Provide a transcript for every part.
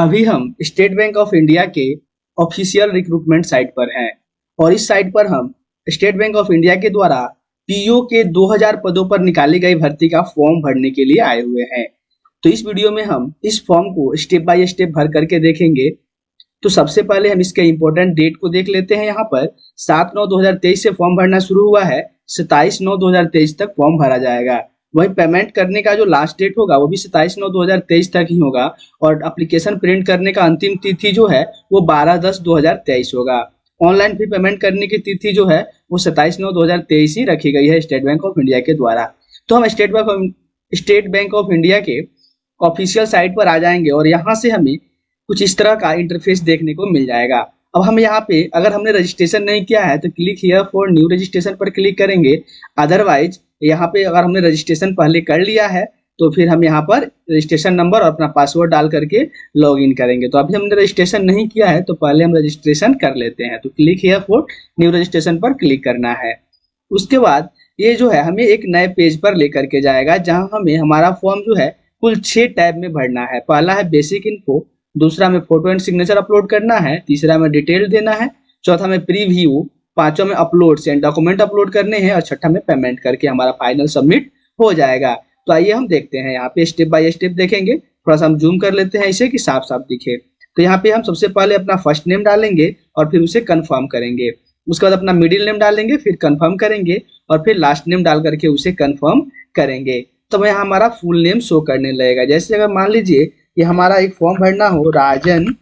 अभी हम state Bank of India के ऑफिशियल रिक्रूटमेंट साइट पर हैं और इस साइट पर हम स्टेट बैंक ऑफ इंडिया के द्वारा पीओ के 2000 पदों पर निकाली गई भर्ती का फॉर्म भरने के लिए आए हुए हैं। तो इस वीडियो में हम इस फॉर्म को स्टेप बाय स्टेप भर करके देखेंगे। तो सबसे पहले हम इसके इम्पोर्टेंट डेट को देख लेते हैं। यहाँ पर 7/9/2023 से फॉर्म भरना शुरू हुआ है, 27/9/2023 तक फॉर्म भरा जाएगा। वही पेमेंट करने का जो लास्ट डेट होगा वो भी 27/9/2023 तक ही होगा और एप्लीकेशन प्रिंट करने का अंतिम तिथि जो है वो 12/10/2023 होगा। ऑनलाइन फी पेमेंट करने की तिथि जो है वो 27/9/2023 ही रखी गई है स्टेट बैंक ऑफ इंडिया के द्वारा। तो हम स्टेट बैंक ऑफ इंडिया के ऑफिशियल साइट पर आ जाएंगे और यहाँ से हमें कुछ इस तरह का इंटरफेस देखने को मिल जाएगा। अब हम यहाँ पे अगर हमने रजिस्ट्रेशन नहीं किया है तो click here for new registration पर क्लिक करेंगे। अदरवाइज यहाँ पे अगर हमने रजिस्ट्रेशन पहले कर लिया है तो फिर हम यहाँ पर रजिस्ट्रेशन नंबर और अपना पासवर्ड डाल करके लॉग इन करेंगे। तो अभी हमने रजिस्ट्रेशन नहीं किया है तो पहले हम रजिस्ट्रेशन कर लेते हैं। तो click here for new registration पर क्लिक करना है। उसके बाद ये जो है हमें एक नए पेज पर लेकर के जाएगा जहाँ हमें हमारा फॉर्म जो है कुल 6 टैब में भरना है। पहला है बेसिक इन्फो, दूसरा में फोटो एंड सिग्नेचर अपलोड करना है, तीसरा में डिटेल देना है, चौथा में प्रीव्यू, पांचवा में अपलोड्स एंड डॉक्यूमेंट अपलोड करने हैं और छठा में पेमेंट करके हमारा फाइनल सबमिट हो जाएगा। तो आइए हम देखते हैं, यहाँ पे स्टेप बाय स्टेप देखेंगे। थोड़ा सा हम जूम कर लेते हैं इसे कि साफ साफ दिखे। तो यहाँ पे हम सबसे पहले अपना फर्स्ट नेम डालेंगे और फिर उसे कंफर्म करेंगे। उसके बाद अपना मिडिल नेम डालेंगे, फिर कंफर्म करेंगे और फिर लास्ट नेम डाल करके उसे कंफर्म करेंगे। तो यहाँ हमारा फुल नेम शो करने लगेगा। जैसे अगर मान लीजिए कि हमारा एक फॉर्म भरना हो राजन,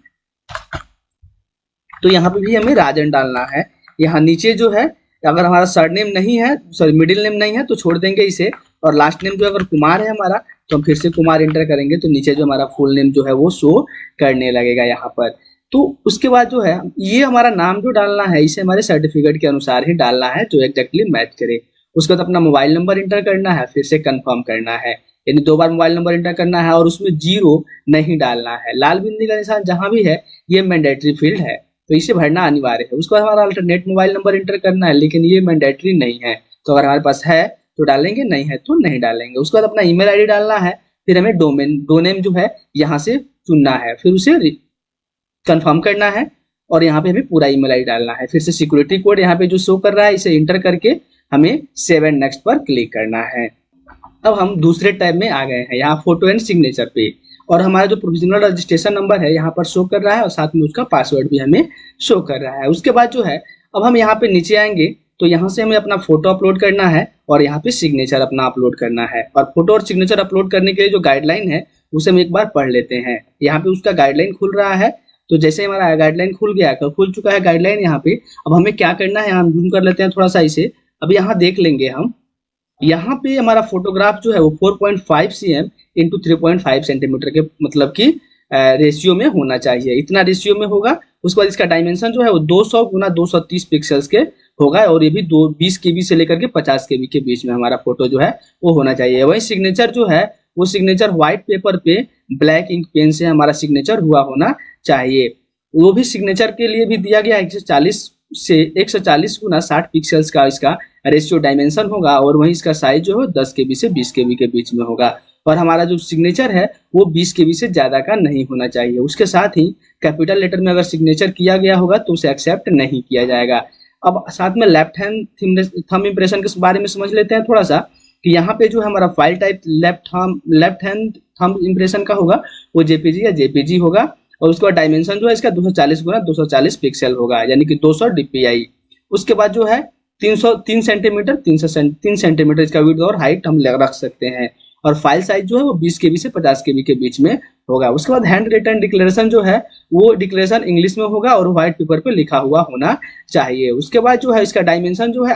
तो यहाँ पे भी हमें राजन डालना है। यहाँ नीचे जो है अगर हमारा सरनेम नहीं है, सॉरी मिडिल नेम नहीं है तो छोड़ देंगे इसे, और लास्ट नेम जो अगर कुमार है हमारा तो हम फिर से कुमार एंटर करेंगे तो नीचे जो हमारा फुल नेम जो है वो शो करने लगेगा यहाँ पर। तो उसके बाद जो है ये हमारा नाम जो डालना है इसे हमारे सर्टिफिकेट के अनुसार ही डालना है जो एग्जैक्टली मैच करे। उसके बाद अपना मोबाइल नंबर एंटर करना है, फिर से कंफर्म करना है, यानी 2 बार मोबाइल नंबर एंटर करना है और उसमें 0 नहीं डालना है। लाल बिंदी का निशान जहां भी है ये मैंडेटरी फील्ड है तो इसे भरना अनिवार्य है। उसके बाद हमारा अल्टरनेट मोबाइल नंबर एंटर करना है, लेकिन ये मैंडेटरी नहीं है, तो अगर हमारे पास है तो डालेंगे, नहीं है तो नहीं डालेंगे। उसके बाद अपना ईमेल आईडी डालना है, फिर हमें डोमेन जो है यहाँ से चुनना है, फिर उसे कंफर्म करना है और यहाँ पे हमें पूरा ईमेल आईडी डालना है। फिर से सिक्योरिटी कोड यहाँ पे जो शो कर रहा है इसे इंटर करके हमें सेव एंड नेक्स्ट पर क्लिक करना है। अब हम दूसरे टैब में आ गए हैं, यहाँ फोटो एंड सिग्नेचर पे, और हमारा जो प्रोविजनल रजिस्ट्रेशन नंबर है यहाँ पर शो कर रहा है और साथ में उसका पासवर्ड भी हमें शो कर रहा है। उसके बाद जो है अब हम यहाँ पे नीचे आएंगे तो यहाँ से हमें अपना फोटो अपलोड करना है और यहाँ पे सिग्नेचर अपना अपलोड करना है। और फोटो और सिग्नेचर अपलोड करने के लिए जो गाइडलाइन है उसे हम एक बार पढ़ लेते हैं। यहाँ पे उसका गाइडलाइन खुल रहा है, तो जैसे हमारा गाइडलाइन खुल गया, खुल चुका है गाइडलाइन यहाँ पे। अब हमें क्या करना है, हम जूम कर लेते हैं थोड़ा सा इसे। अब यहाँ देख लेंगे हम, यहाँ पे हमारा फोटोग्राफ जो है वो 4.5 cm इंटू 3.5 सेंटीमीटर के मतलब कि रेशियो में होना चाहिए, इतना रेशियो में होगा। उसके बाद इसका डायमेंशन जो है वो 200 गुना 230 पिक्सल्स के होगा और ये भी 20 KB से लेकर के 50 KB के बीच में हमारा फोटो जो है वो होना चाहिए। वही सिग्नेचर जो है वो सिग्नेचर व्हाइट पेपर पे ब्लैक इंक पेन से हमारा सिग्नेचर हुआ होना चाहिए। वो भी सिग्नेचर के लिए भी दिया गया 140 गुना 60 पिक्सल्स का इसका रेशियो डायमेंशन होगा और वहीं इसका साइज जो है 10 KB से 20 KB के बीच में होगा। और हमारा जो सिग्नेचर है वो 20 KB से ज्यादा का नहीं होना चाहिए। उसके साथ ही कैपिटल लेटर में अगर सिग्नेचर किया गया होगा तो उसे एक्सेप्ट नहीं किया जाएगा। अब साथ में लेफ्ट हैंड थंब इंप्रेशन के बारे में समझ लेते हैं थोड़ा सा, कि यहाँ पे जो है हमारा file type left hand thumb impression का होगा वो जेपीजी या जेपीजी होगा और उसके बाद डायमेंशन जो है इसका 240 गुना 240 पिक्सल होगा, यानी कि 200 DPI। उसके बाद जो है 3 सेंटीमीटर 3 सेंटीमीटर इसका विड्थ और हाइट हम रख सकते हैं और फाइल साइज जो है वो 20 KB से 50 KB के बीच में होगा। उसके बाद हैंड रिटन डिक्लेरेशन जो है वो डिक्लेरेशन इंग्लिश में होगा और व्हाइट पेपर पे लिखा हुआ होना चाहिए। उसके बाद जो है इसका डायमेंशन जो है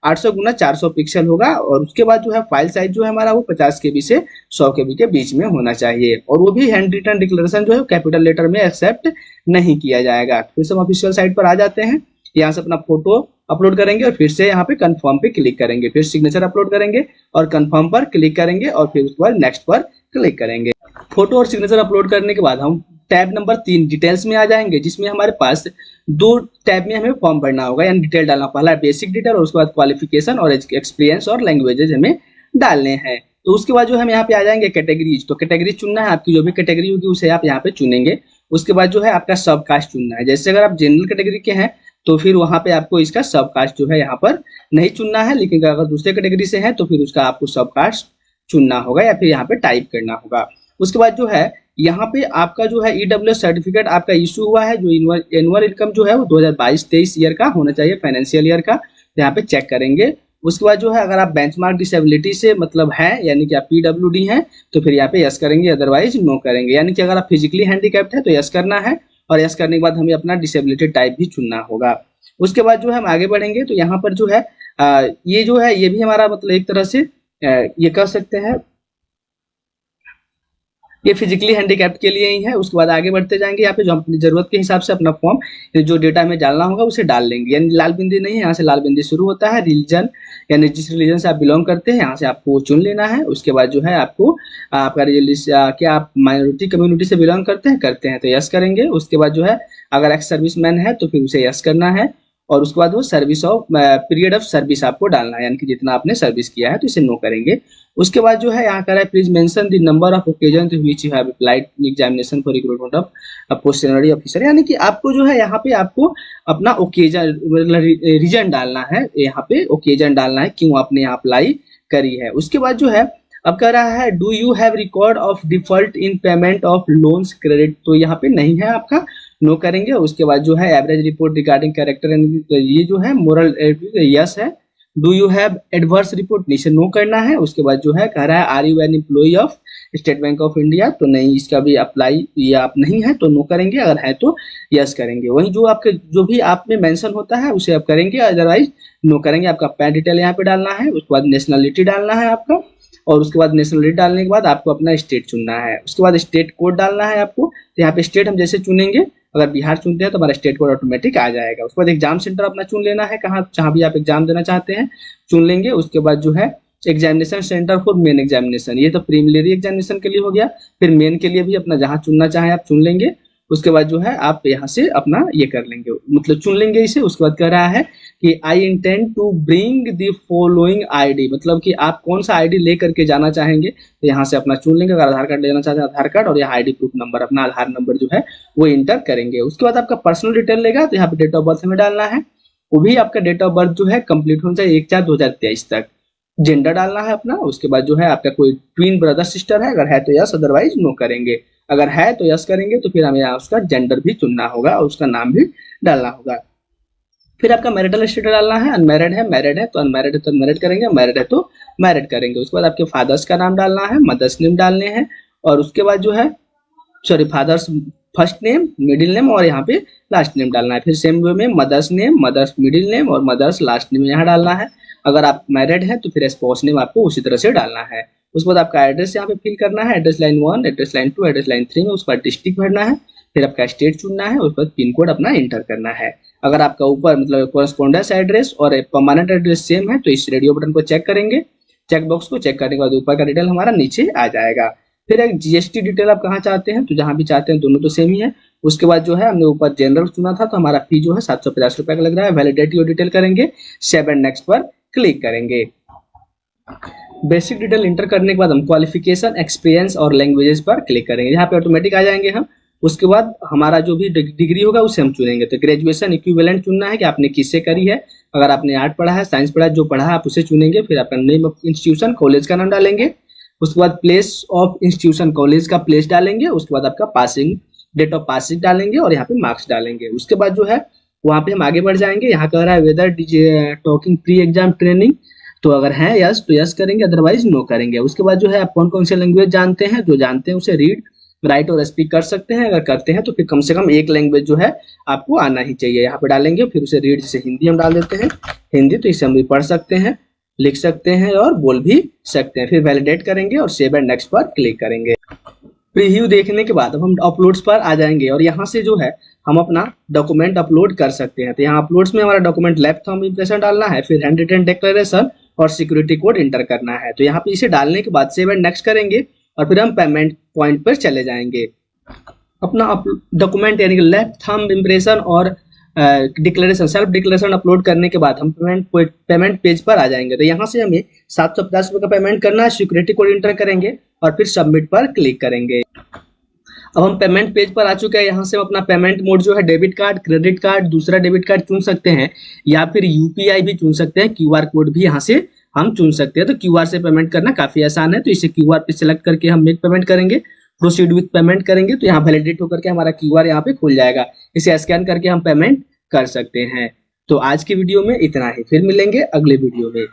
800 गुना 400 पिक्सल होगा और उसके बाद जो है फाइल साइज जो है हमारा वो 50 KB से 100 KB के बीच में होना चाहिए और वो भी हैंड रिटन डिक्लेरेशन जो है कैपिटल लेटर में एक्सेप्ट नहीं किया जाएगा। फिर से हम ऑफिशियल साइट पर आ जाते हैं, यहाँ से अपना फोटो अपलोड करेंगे और फिर से यहाँ पे कंफर्म पे क्लिक करेंगे, फिर सिग्नेचर अपलोड करेंगे और कंफर्म पर क्लिक करेंगे और फिर उसके बाद नेक्स्ट पर क्लिक करेंगे। फोटो और सिग्नेचर अपलोड करने के बाद हम टैब नंबर 3 डिटेल्स में आ जाएंगे, जिसमें हमारे पास 2 टैब में हमें फॉर्म भरना होगा, यानी डिटेल डालना। पहला बेसिक डिटेल और उसके बाद क्वालिफिकेशन और एक्सपीरियंस और लैंग्वेजेज हमें डालने हैं। तो उसके बाद जो हम यहाँ पे आ जाएंगे कैटेगरीज, तो कैटेगरीज चुनना है, आपकी जो भी कैटेगरी होगी उसे आप यहाँ पे चुनेंगे। उसके बाद जो है आपका सब कास्ट चुनना है। जैसे अगर आप जनरल कैटेगरी के हैं तो फिर वहां पे आपको इसका सब कास्ट जो है यहाँ पर नहीं चुनना है, लेकिन अगर दूसरे कैटेगरी से है तो फिर उसका आपको सब कास्ट चुनना होगा या फिर यहाँ पे टाइप करना होगा। उसके बाद जो है यहाँ पे आपका जो है ईडब्ल्यूएस सर्टिफिकेट आपका इशू हुआ है, जो एनुअल इनकम जो है वो 2022-23 ईयर का होना चाहिए, फाइनेंशियल ईयर का, तो यहाँ पे चेक करेंगे। उसके बाद जो है अगर आप बेंचमार्क डिसेबिलिटी से मतलब है, यानी कि आप पीडब्ल्यूडी हैं, तो फिर यहाँ पे यस करेंगे, अदरवाइज नो करेंगे। यानी कि अगर आप फिजिकली हैंडीकैप्ड है तो यस करना है, और यस करने के बाद हमें अपना डिसेबिलिटी टाइप भी चुनना होगा। उसके बाद जो है हम आगे बढ़ेंगे तो यहाँ पर जो है ये जो है ये भी हमारा मतलब एक तरह से ये कह सकते हैं ये फिजिकली हैंडीकैप्ड के लिए ही है। उसके बाद आगे बढ़ते जाएंगे, यहाँ पे जो अपनी जरूरत के हिसाब से अपना फॉर्म जो डेटा में डालना होगा उसे डाल लेंगे। यानी लाल बिंदी नहीं है, यहाँ से लाल बिंदी शुरू होता है। रिलीजन यानी जिस रिलीजन से आप बिलोंग करते हैं यहाँ से आपको चुन लेना है। उसके बाद जो है आपको आपका क्या आप माइनॉरिटी कम्युनिटी से बिलोंग करते हैं तो यस करेंगे। उसके बाद जो है अगर एक्स सर्विसमैन है तो फिर उसे यस करना है, और उसके बाद वो service of period of service आपको डालना है, यानी कि जितना आपने सर्विस किया है तो इसे नो करेंगे। उसके बाद जो है यहाँ कर है please mention the number of occasion to which you have applied examination for recruitment of पोस्टनरी ऑफिसर, यानी कि आपको जो है यहाँ पे आपको अपना ओकेजन रीजन डालना है, यहाँ पे ओकेजन डालना है क्यों आपने यहाँ अप्लाई करी है। उसके बाद जो है अब कह रहा है do you have record of default in payment of loans credit, तो यहाँ पे नहीं है आपका, नो करेंगे। उसके बाद जो है एवरेज रिपोर्ट रिगार्डिंग कैरेक्टर ये जो है मोरल यस है। Do you have adverse report नीचे नो करना है। उसके बाद जो है कह रहा है are you an employee of State Bank of India, तो नहीं, इसका भी अप्लाई या आप नहीं है तो नो करेंगे, अगर है तो यस करेंगे। वहीं जो आपके जो भी आप में मेंशन होता है उसे आप करेंगे, अदरवाइज नो करेंगे। आपका पैन डिटेल यहाँ पे डालना है, उसके बाद नेशनलिटी डालना है आपका, और उसके बाद नेशनलिटी डालने के बाद आपको अपना स्टेट चुनना है। उसके बाद स्टेट कोड डालना है आपको, तो यहाँ पे स्टेट हम जैसे चुनेंगे, अगर बिहार चुनते हैं तो हमारा स्टेट कोड ऑटोमेटिक आ जाएगा। उसके बाद एग्जाम सेंटर अपना चुन लेना है, कहाँ जहाँ भी आप एग्जाम देना चाहते हैं चुन लेंगे। उसके बाद जो है examination centre for main examination, ये तो प्रीलिमिनरी एग्जामिनेशन के लिए हो गया, फिर मेन के लिए भी अपना जहाँ चुनना चाहे आप चुन लेंगे। उसके बाद जो है आप यहाँ से अपना ये कर लेंगे, मतलब चुन लेंगे इसे। उसके बाद कह रहा है कि I intend to bring the following ID, मतलब कि आप कौन सा आईडी लेकर के जाना चाहेंगे, तो यहाँ से अपना चुन लेंगे। अगर आधार कार्ड लेना चाहते हैं आधार कार्ड, और यहाँ आईडी प्रूफ नंबर अपना आधार नंबर जो है वो इंटर करेंगे। उसके बाद आपका पर्सनल डिटेल लेगा, तो यहाँ पे डेट ऑफ बर्थ हमें डालना है, वो भी आपका डेट ऑफ बर्थ जो है कंप्लीट होना चाहिए 1/4/2023 तक। जेंडर डालना है अपना। उसके बाद जो है आपका कोई ट्विन ब्रदर सिस्टर है, अगर है तो यस, अदरवाइज नो करेंगे। अगर है तो यस करेंगे, तो फिर हमें यहाँ उसका जेंडर भी चुनना होगा और उसका नाम भी डालना होगा। फिर आपका मैरिटल स्टेटस डालना है, अनमैरिड है, मैरिड है तो अनमैरिड है तो अनमैरिड करेंगे, मैरिड है तो मैरिड करेंगे। उसके बाद आपके फादर्स का नाम डालना है, मदर्स नेम डालने हैं, और उसके बाद जो है father's first name, middle name और यहाँ पे लास्ट नेम डालना है। फिर सेम वे में mother's name, mother's middle name और मदर्स लास्ट नेम यहाँ डालना है। अगर आप मैरिड है तो फिर स्पाउस नेम आपको उसी तरह से डालना है। उसके बाद आपका एड्रेस यहाँ पे फिल करना है, address line 1, address line 2, address line 3 में। उसके बाद डिस्ट्रिक्ट भरना है, फिर आपका स्टेट चुनना है, उसके बाद पिन कोड अपना इंटर करना है। अगर आपका ऊपर मतलब कोरेस्पोंडेंस एड्रेस और परमानेंट एड्रेस सेम है तो इस रेडियो बटन को चेक करेंगे, चेक बॉक्स को चेक करने के बाद ऊपर का डिटेल हमारा नीचे आ जाएगा। फिर एक जीएसटी डिटेल आप कहाँ चाहते हैं, तो जहाँ भी चाहते हैं दोनों तो सेम ही है। उसके बाद जो है हमने ऊपर जनरल चुना था तो हमारा फी जो है 750 रुपए का लग रहा है। वैलिडिटी और डिटेल करेंगे, सेव एंड नेक्स्ट पर क्लिक करेंगे। बेसिक डिटेल इंटर करने के बाद हम क्वालिफिकेशन, एक्सपीरियंस और लैंग्वेजेस पर क्लिक करेंगे, यहाँ पे ऑटोमेटिक आ जाएंगे हम। उसके बाद हमारा जो भी डिग्री होगा उसे हम चुनेंगे, तो ग्रेजुएशन इक्विवेलेंट चुनना है कि आपने किससे करी है। अगर आपने आर्ट पढ़ा है, साइंस पढ़ा है, जो पढ़ा है आप उसे चुनेंगे। फिर आपका नेम ऑफ इंस्टीट्यूशन, कॉलेज का नाम डालेंगे। उसके बाद प्लेस ऑफ इंस्टीट्यूशन, कॉलेज का प्लेस डालेंगे। उसके बाद आपका पासिंग, डेट ऑफ पासिंग डालेंगे और यहाँ पे मार्क्स डालेंगे। उसके बाद जो है वहाँ पे हम आगे बढ़ जाएंगे। यहाँ कह रहा है whether talking pre exam training, तो अगर है यस तो यस करेंगे, अदरवाइज नो करेंगे। उसके बाद जो है आप कौन कौन से लैंग्वेज जानते हैं, जो जानते हैं उसे रीड, राइट और स्पीक कर सकते हैं। अगर करते हैं तो फिर कम से कम एक लैंग्वेज जो है आपको आना ही चाहिए, यहाँ पे डालेंगे। फिर उसे रीड, जैसे हिंदी हम डाल देते हैं, हिंदी, तो इसे हम भी पढ़ सकते हैं, लिख सकते हैं और बोल भी सकते हैं। फिर वैलिडेट करेंगे और सेव एंड नेक्स्ट पर क्लिक करेंगे। प्रीव्यू देखने के बाद अब हम अपलोड्स पर आ जाएंगे और यहाँ से जो है हम अपना डॉक्यूमेंट अपलोड कर सकते हैं। तो यहाँ अपलोड्स में हमारा डॉक्यूमेंट लेफ्ट थंब इंप्रेशन डालना है, फिर हैंड रिटन डिक्लेरेशन और सिक्योरिटी कोड इंटर करना है। तो यहाँ पे इसे डालने के बाद सेव एंड नेक्स्ट करेंगे और फिर हम पेमेंट पॉइंट पर चले जाएंगे। अपना डॉक्यूमेंट यानी कि लेफ्ट थंब इंप्रेशन और डिक्लेरेशन, सेल्फ डिक्लेरेशन अपलोड करने के बाद हम पेमेंट पेज पर आ जाएंगे। तो यहाँ से हमें 750 रुपये का पेमेंट करना है, सिक्योरिटी कोड इंटर करेंगे और फिर सबमिट पर क्लिक करेंगे। अब हम पेमेंट पेज पर आ चुके हैं। यहाँ से हम अपना पेमेंट मोड जो है डेबिट कार्ड, क्रेडिट कार्ड, दूसरा डेबिट कार्ड चुन सकते हैं या फिर यूपीआई भी चुन सकते हैं, क्यूआर कोड भी यहाँ से हम चुन सकते हैं। तो क्यूआर से पेमेंट करना काफी आसान है, तो इसे क्यूआर पे सिलेक्ट करके हम मेक पेमेंट करेंगे, प्रोसीड विथ पेमेंट करेंगे तो यहाँ वैलिडेट होकर के हमारा क्यूआर यहाँ पे खुल जाएगा। इसे स्कैन करके हम पेमेंट कर सकते हैं। तो आज की वीडियो में इतना ही, फिर मिलेंगे अगले वीडियो में।